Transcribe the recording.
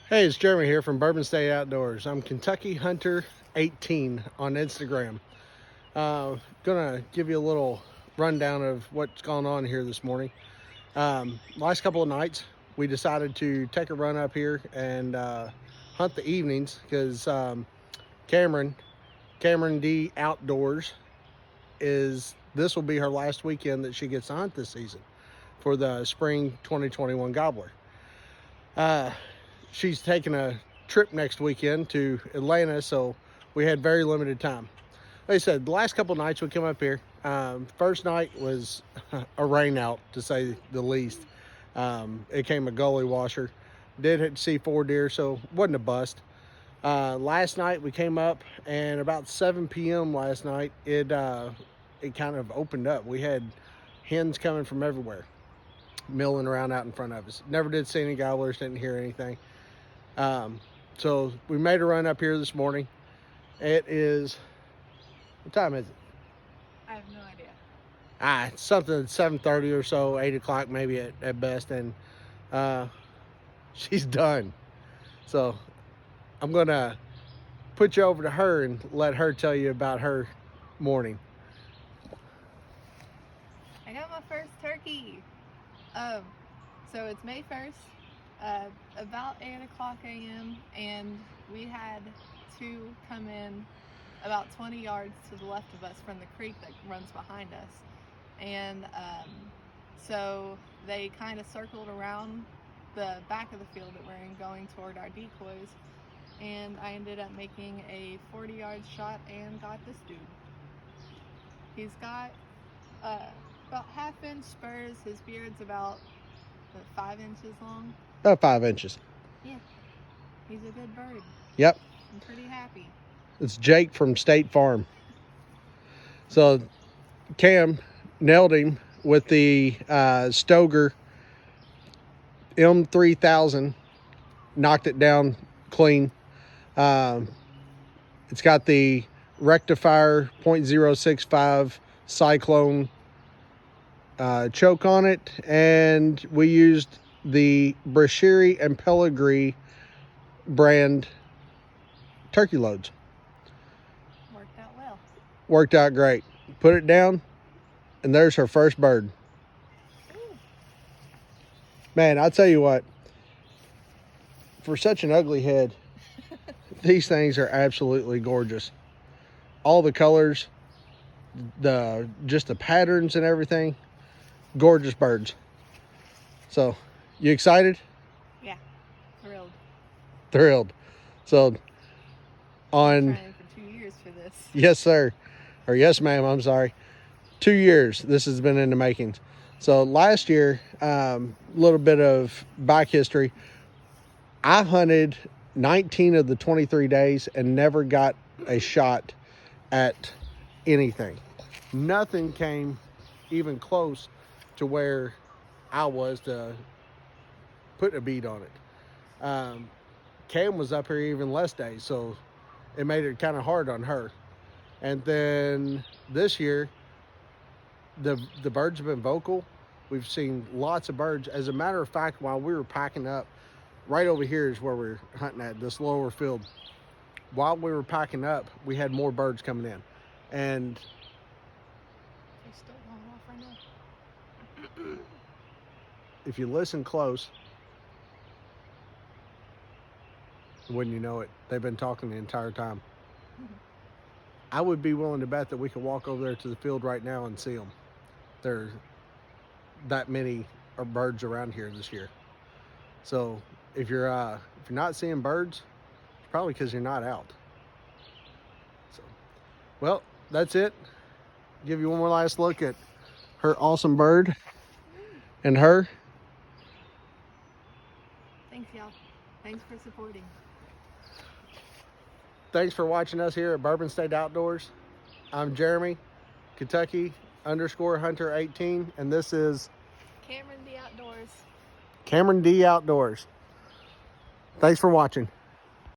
Hey, it's Jeremy here from Bourbon State Outdoors. I'm Kentucky Hunter 18 on Instagram. Gonna give you a little rundown of what's going on here this morning. Last couple of nights, we decided to take a run up here and hunt the evenings because Cameron D Outdoors this will be her last weekend that she gets to hunt this season for the spring 2021 gobbler. She's taking a trip next weekend to Atlanta, so we had very limited time. Like I said, the last couple of nights we come up here. First night was a rain out, to say the least. It came a gully washer. Did see 4 deer, so wasn't a bust. Last night we came up, and about 7 p.m. last night, it kind of opened up. We had hens coming from everywhere, milling around out in front of us. Never did see any gobblers, didn't hear anything. So we made a run up here this morning. It is, what time is it? I have no idea. It's something 7:30 or so, 8 o'clock maybe at best, and she's done. So I'm gonna put you over to her and let her tell you about her morning. I got my first turkey. So it's May 1st, about 8 o'clock a.m. and we had 2 come in about 20 yards to the left of us from the creek that runs behind us. And so they kind of circled around the back of the field that we're in, going toward our decoys. And I ended up making a 40-yard shot and got this dude. He's got about half-inch spurs. His beard's about 5 inches long. About 5 inches. Yeah, he's a good bird. Yep. I'm pretty happy. It's Jake from State Farm. So Cam nailed him with the Stoeger M3000, knocked it down clean. It's got the Rectifier .065 Cyclone choke on it, and we used the Brasheary and Pellegrini brand turkey loads. Worked out well. Worked out great. Put it down, and there's her first bird. Ooh. Man, I'll tell you what, for such an ugly head, these things are absolutely gorgeous. All the colors, just the patterns and everything, gorgeous birds. So, you excited? Yeah, thrilled. Thrilled. So, Trying for 2 years for this. Yes, sir. Or yes, ma'am, I'm sorry. 2 years this has been in the makings. So last year, little bit of bike history. I hunted 19 of the 23 days and never got a shot at anything. Nothing came even close to where I was to put a bead on it. Cam was up here even less days, so it made it kind of hard on her. And then this year, the birds have been vocal. We've seen lots of birds. As a matter of fact, while we were packing up, right over here is where we're hunting at, this lower field. While we were packing up, we had more birds coming in. And They're still going off right now. if you listen close, wouldn't you know it, they've been talking the entire time. I would be willing to bet that we could walk over there to the field right now and see them. There are that many birds around here this year. So if you're not seeing birds, it's probably because you're not out. So, well, that's it. Give you one more last look at her awesome bird and her. Thanks, y'all. Thanks for supporting. Thanks for watching us here at Bourbon State Outdoors. I'm Jeremy, Kentucky _Hunter 18, and this is Cameron D Outdoors. Cameron D Outdoors. Thanks for watching.